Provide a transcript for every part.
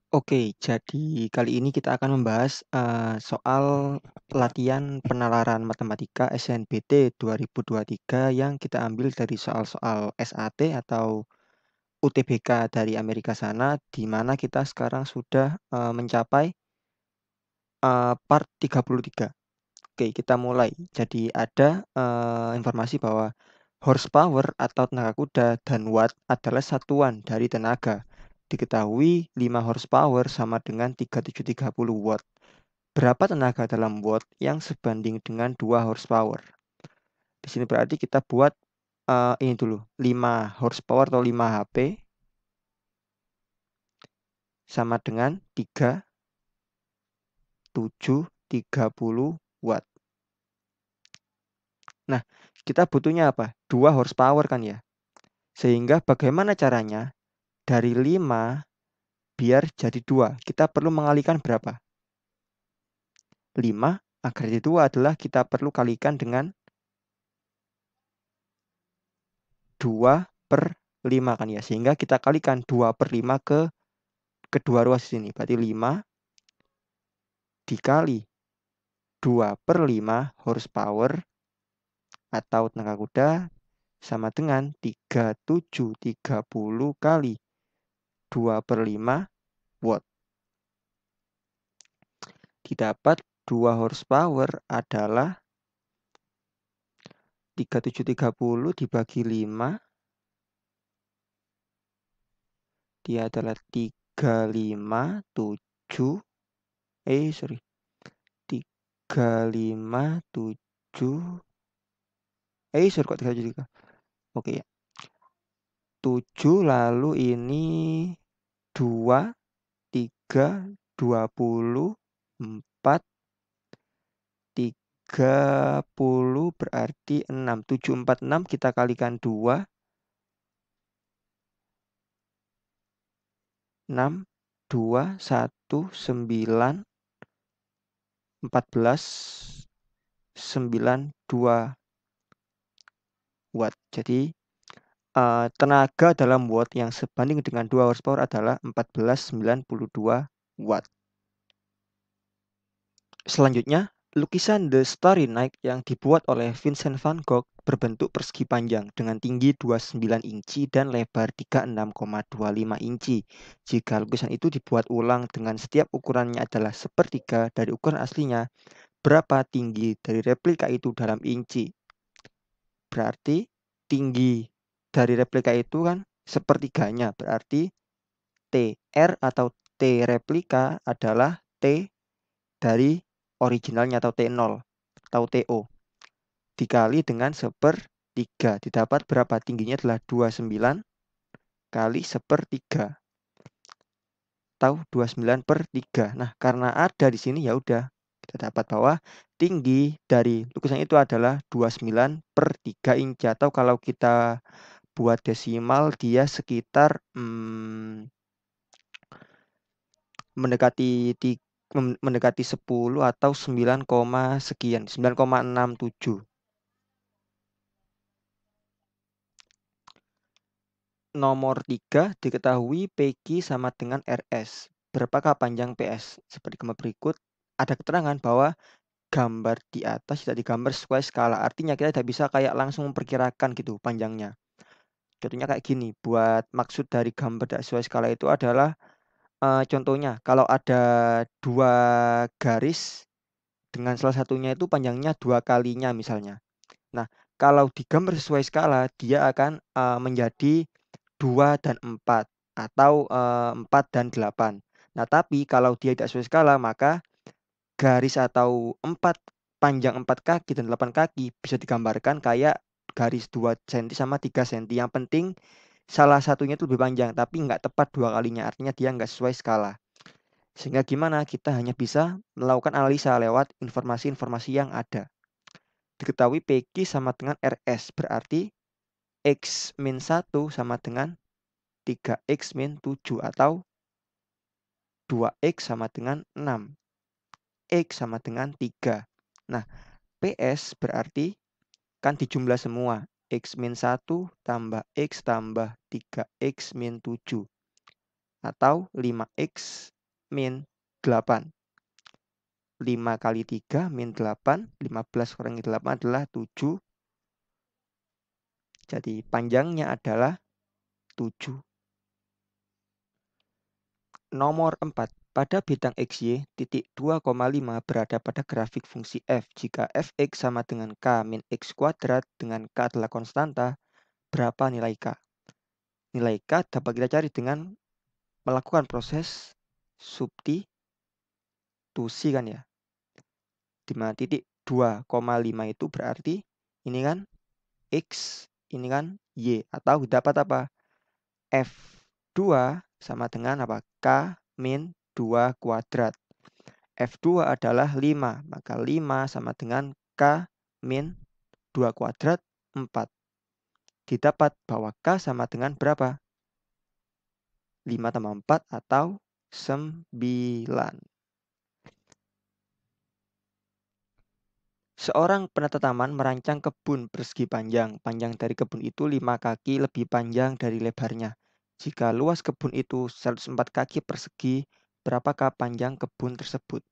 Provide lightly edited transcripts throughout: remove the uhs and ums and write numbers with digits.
Oke, jadi kali ini kita akan membahas, soal latihan penalaran matematika SNBT 2023 yang kita ambil dari soal-soal SAT atau UTBK dari Amerika sana, di mana kita sekarang sudah, mencapai, part 33. Oke, kita mulai. Jadi ada, informasi bahwa horsepower atau tenaga kuda dan watt adalah satuan dari tenaga. Diketahui 5 horsepower sama dengan 3730 watt. Berapa tenaga dalam watt yang sebanding dengan 2 horsepower? Di sini berarti kita buat, ini dulu, 5 horsepower atau 5 HP sama dengan 3730 watt. Nah, kita butuhnya apa? 2 horsepower kan ya? Sehingga bagaimana caranya dari 5 biar jadi 2? Kita perlu mengalihkan berapa? 5 agar jadi 2 adalah kita perlu kalikan dengan 2/5 kan ya. Sehingga kita kalikan 2/5 ke kedua ruas sini. Berarti 5 dikali 2/5 horsepower atau tenaga kuda sama dengan 3730 kali 2/5 watt. Didapat 2 horsepower adalah 3730 dibagi 5, dia adalah 357, sorry, 357, sorry kok 373. Oke ya. 7 lalu ini 2, 3, 20, 4, 30 berarti 6. 746 kita kalikan 2, 6, 2, 1, 9, 14, 92 watt. Jadi tenaga dalam watt yang sebanding dengan 2 horsepower adalah 1492 watt. Selanjutnya, lukisan The Starry Night yang dibuat oleh Vincent van Gogh berbentuk persegi panjang dengan tinggi 29 inci dan lebar 36,25 inci. Jika lukisan itu dibuat ulang dengan setiap ukurannya adalah sepertiga dari ukuran aslinya, berapa tinggi dari replika itu dalam inci? Berarti tinggi dari replika itu kan sepertiganya, berarti TR atau T replika adalah T dari originalnya atau T0 atau TO dikali dengan sepertiga. Didapat berapa? Tingginya adalah 29 kali sepertiga atau 29/3. Nah, karena ada di sini ya udah kita dapat bahwa tinggi dari lukisan itu adalah 29/3 inci, atau kalau kita buat desimal dia sekitar mendekati 10 atau 9, sekian, 9,67. Nomor 3, diketahui PQ sama dengan RS. Berapakah panjang PS? Seperti gambar berikut, ada keterangan bahwa gambar di atas tidak digambar sesuai skala. Artinya kita tidak bisa kayak langsung memperkirakan gitu panjangnya. Contohnya kayak gini, buat maksud dari gambar tidak sesuai skala itu adalah contohnya kalau ada 2 garis dengan salah satunya itu panjangnya 2 kalinya misalnya. Nah, kalau digambar sesuai skala dia akan menjadi 2 dan 4 atau 4 dan 8. Nah, tapi kalau dia tidak sesuai skala maka garis atau panjang 4 kaki dan 8 kaki bisa digambarkan kayak garis 2 cm sama 3 cm. Yang penting salah satunya itu lebih panjang tapi nggak tepat 2 kalinya, artinya dia nggak sesuai skala. Sehingga gimana? Kita hanya bisa melakukan analisa lewat informasi-informasi yang ada. Diketahui PQ sama dengan RS, berarti X min 1 sama dengan 3X min 7 atau 2X sama dengan 6. X sama dengan 3. Nah, PS berarti kan dijumlah semua. X min 1 tambah X tambah 3X min 7. Atau 5X min 8. 5 kali 3 min 8. 15 kurangi 8 adalah 7. Jadi panjangnya adalah 7. Nomor 4. Pada bidang XY, titik 2,5 berada pada grafik fungsi f. Jika fx sama dengan k min x kuadrat dengan k adalah konstanta, berapa nilai k? Nilai k dapat kita cari dengan melakukan proses substitusi kan ya. Di mana titik 2,5 itu berarti ini kan x, ini kan y. Atau dapat apa? F2 sama dengan apa? K min 2 kuadrat. F2 adalah 5, maka 5 sama dengan K min 2 kuadrat 4. Didapat bahwa K sama dengan berapa? 5 tambah 4 atau 9. Seorang penata taman merancang kebun persegi panjang. Panjang dari kebun itu 5 kaki lebih panjang dari lebarnya. Jika luas kebun itu 104 kaki persegi, berapakah panjang kebun tersebut?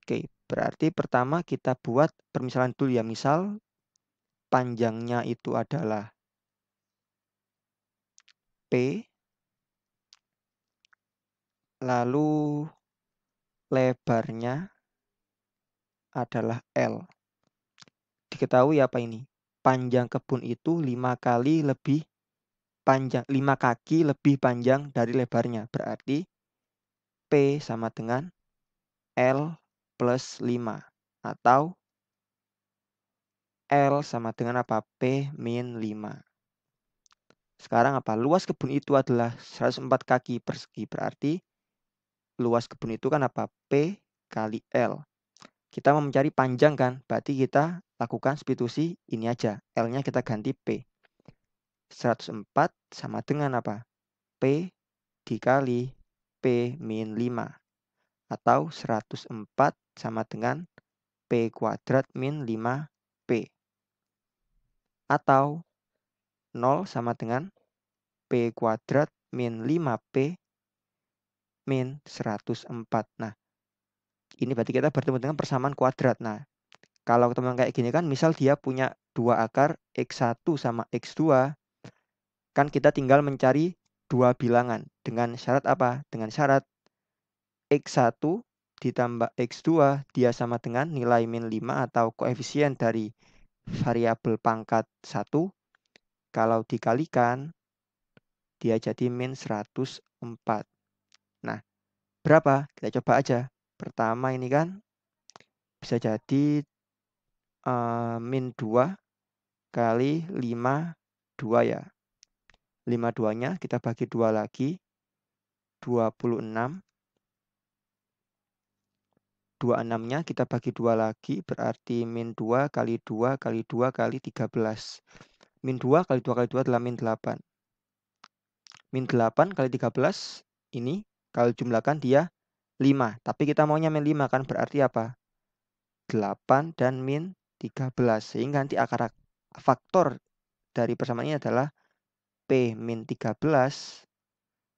Oke, berarti pertama kita buat permisalan dulu ya. Misal panjangnya itu adalah P, lalu lebarnya adalah L. Diketahui apa ini? Panjang kebun itu 5 kali lebih panjang, 5 kaki lebih panjang dari lebarnya. Berarti P sama dengan L plus 5. Atau L sama dengan apa? P min 5. Sekarang apa? Luas kebun itu adalah 104 kaki persegi. Berarti luas kebun itu kan apa? P kali L. Kita mau mencari panjang kan? Berarti kita lakukan substitusi ini aja. L-nya kita ganti P. 104 sama dengan apa? P dikali P min 5. Atau 104 sama dengan P kuadrat min 5P. Atau 0 sama dengan P kuadrat min 5P min 104. Nah, ini berarti kita bertemu dengan persamaan kuadrat. Nah, kalau teman kayak gini kan, misal dia punya 2 akar X1 sama X2, kan kita tinggal mencari 2 bilangan. Dengan syarat apa? Dengan syarat X1 ditambah X2 dia sama dengan nilai min 5 atau koefisien dari variabel pangkat 1. Kalau dikalikan, dia jadi min 104. Nah, berapa? Kita coba aja. Pertama ini kan bisa jadi min 2 kali 5, 2 ya. 5 duanya kita bagi 2 lagi, 26. 26-nya kita bagi 2 lagi, berarti min 2 kali 2 kali 2 kali 13. Min 2 kali 2 kali 2 adalah min 8. Min 8 kali 13, ini kalau jumlahkan dia 5. Tapi kita maunya min 5 kan, berarti apa? 8 dan min 13. Sehingga nanti akar faktor dari persamaan ini adalah P min 13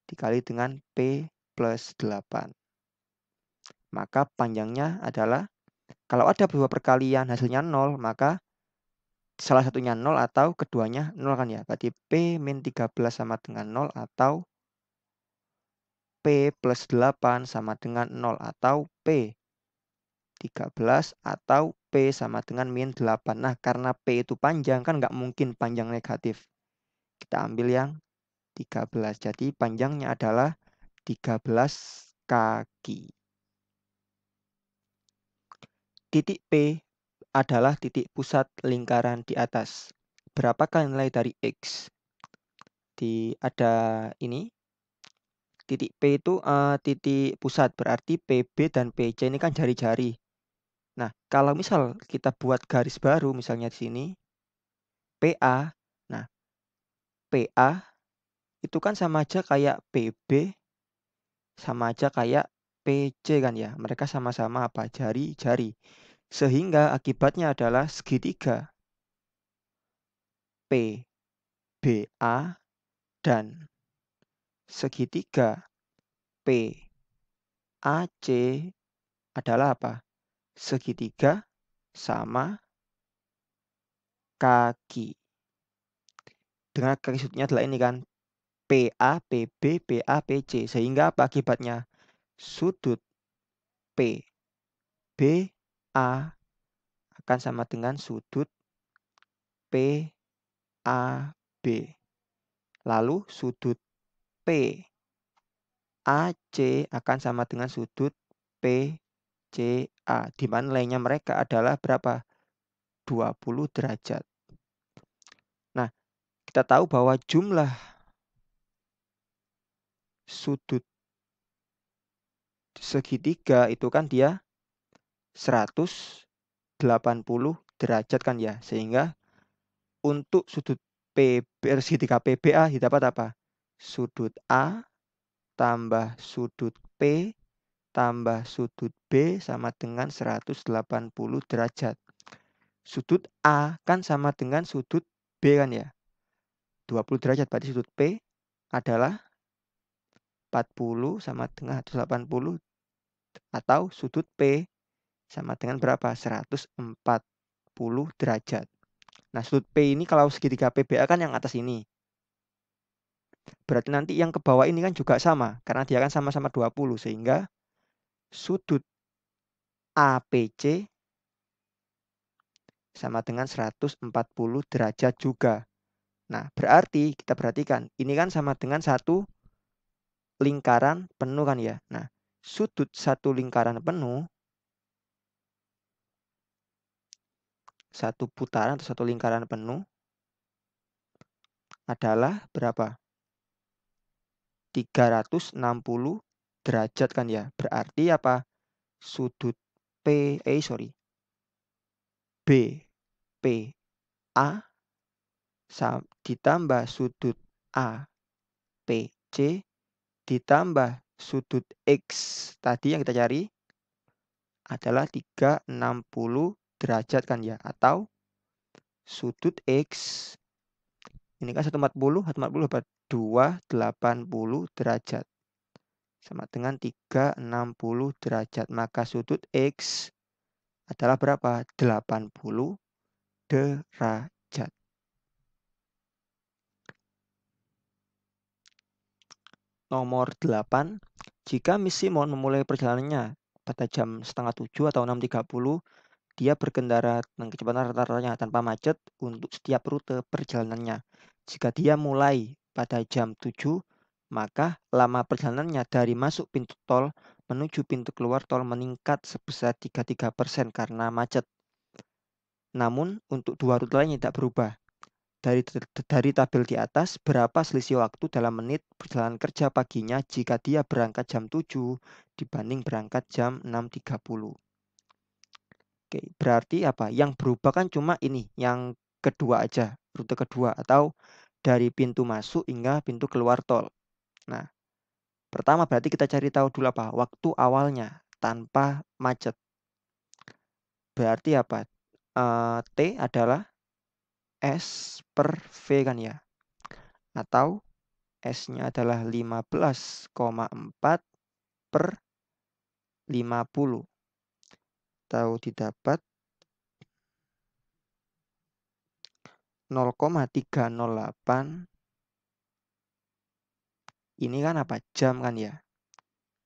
dikali dengan P plus 8. Maka panjangnya adalah, kalau ada dua perkalian hasilnya 0, maka salah satunya 0 atau keduanya 0 kan ya. Berarti P min 13 sama dengan 0 atau P plus 8 sama dengan 0 atau P 13 atau P sama dengan min 8. Nah, karena P itu panjang kan nggak mungkin panjang negatif. Kita ambil yang 13. Jadi panjangnya adalah 13 kaki. Titik P adalah titik pusat lingkaran di atas. Berapakah nilai dari X? Ada ini. Titik P itu titik pusat. Berarti PB dan PC ini kan jari-jari. Nah, kalau misal kita buat garis baru, misalnya di sini, PA. Nah, PA itu kan sama aja kayak PB, sama aja kayak PC kan ya. Mereka sama-sama apa? Jari-jari. Sehingga akibatnya adalah segitiga PBA dan segitiga PCA AC adalah apa? Segitiga sama kaki. Dengan kaki sudutnya adalah ini kan, PA, PB, PA, PC. Sehingga apa akibatnya? Sudut PBA akan sama dengan sudut PAB. Lalu sudut PAC akan sama dengan sudut PCA, di mana nilainya mereka adalah berapa? 20 derajat. Nah, kita tahu bahwa jumlah sudut segitiga itu kan dia 180 derajat kan ya. Sehingga untuk sudut segitiga PBA didapat apa? Sudut A tambah sudut P tambah sudut B sama dengan 180 derajat. Sudut A kan sama dengan sudut B kan ya. 20 derajat, berarti sudut P adalah 40 sama dengan 180, atau sudut P sama dengan berapa? 140 derajat. Nah, sudut P ini kalau segitiga PBA kan yang atas ini. Berarti nanti yang ke bawah ini kan juga sama, karena dia kan sama-sama 20, sehingga sudut APC sama dengan 140 derajat juga. Nah, berarti kita perhatikan, ini kan sama dengan satu lingkaran penuh kan ya. Nah, sudut satu lingkaran penuh, satu putaran atau satu lingkaran penuh adalah berapa? 360 derajat kan ya. Berarti apa? Sudut BPA ditambah sudut APC ditambah sudut X tadi yang kita cari adalah 360 derajat kan ya. Atau sudut X ini kan 140 dapat 280 derajat. Sama dengan 360 derajat. Maka sudut X adalah berapa? 80 derajat. Nomor 8. Jika Miss Simon memulai perjalanannya pada jam setengah 7 atau 6.30, dia berkendara dengan kecepatan rata-ratanya tanpa macet untuk setiap rute perjalanannya. Jika dia mulai pada jam 7, maka lama perjalanannya dari masuk pintu tol menuju pintu keluar tol meningkat sebesar 33% karena macet. Namun untuk dua rute lainnya tidak berubah. Dari tabel di atas, berapa selisih waktu dalam menit perjalanan kerja paginya jika dia berangkat jam 7 dibanding berangkat jam 6.30. Oke, berarti apa? Yang berubah kan cuma ini, yang kedua aja, rute kedua, atau dari pintu masuk hingga pintu keluar tol. Nah, pertama berarti kita cari tahu dulu apa? Waktu awalnya tanpa macet. Berarti apa? T adalah S per V kan ya. Atau S-nya adalah 15,4 per 50. Atau didapat 0,308. Ini kan apa? Jam kan ya.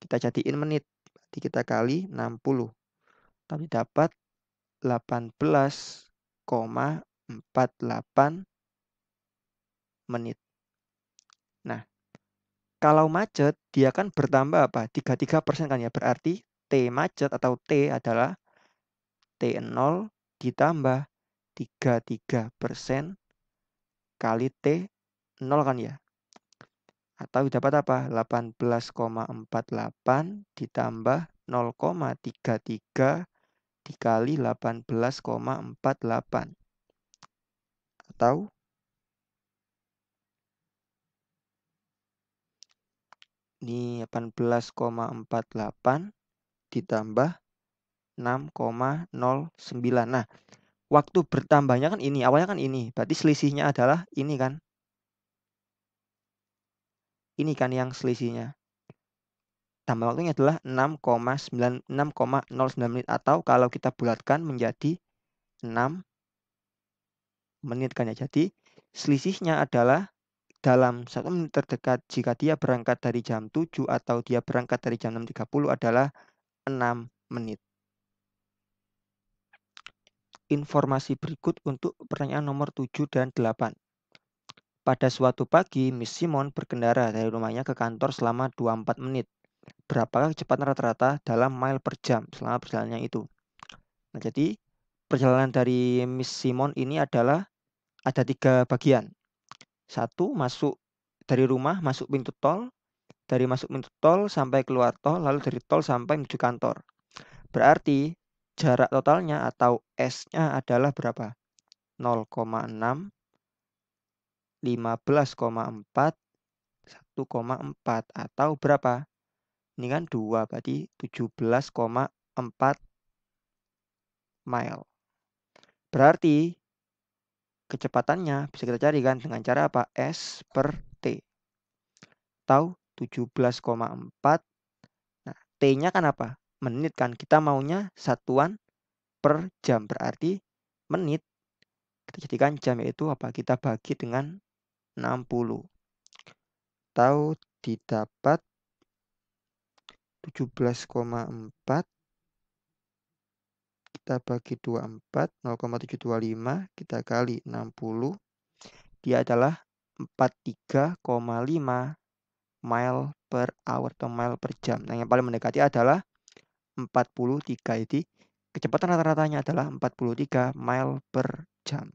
Kita jadiin menit. Berarti kita kali 60. Tapi dapat 18,48 menit. Nah, kalau macet dia kan bertambah apa? 33% kan ya. Berarti T macet atau T adalah T0 ditambah 33% kali T0 kan ya. Atau dapat apa? 18,48 ditambah 0,33 dikali 18,48. Atau ini 18,48 ditambah 6,09. Nah, waktu bertambahnya kan ini, awalnya kan ini. Berarti selisihnya adalah ini kan. Ini kan yang selisihnya. tambah waktunya adalah 6,09 menit, atau kalau kita bulatkan menjadi 6 menit kan ya. Jadi selisihnya adalah dalam 1 menit terdekat jika dia berangkat dari jam 7 atau dia berangkat dari jam 6.30 adalah 6 menit. Informasi berikut untuk pertanyaan nomor 7 dan 8. Pada suatu pagi, Miss Simon berkendara dari rumahnya ke kantor selama 24 menit. Berapakah kecepatan rata-rata dalam mile per jam selama perjalanannya itu? Nah, jadi perjalanan dari Miss Simon ini adalah ada 3 bagian. 1, masuk dari rumah, masuk pintu tol, dari masuk pintu tol sampai keluar tol, lalu dari tol sampai menuju kantor. Berarti jarak totalnya atau S-nya adalah berapa? 0,6, 15,4, 1,4, atau berapa? Ini kan 2, berarti 17,4 mile. Berarti kecepatannya bisa kita cari kan dengan cara apa? S per T. Atau 17,4. Nah, T-nya kan apa? Menit kan. Kita maunya satuan per jam. Berarti menit kita jadikan jam, yaitu apa? Kita bagi dengan 60. Atau didapat 17,4 kita bagi 24, 0,725 kita kali 60, dia adalah 43,5 mile per hour atau mile per jam. Nah, yang paling mendekati adalah 43. Jadi kecepatan rata-ratanya adalah 43 mile per jam.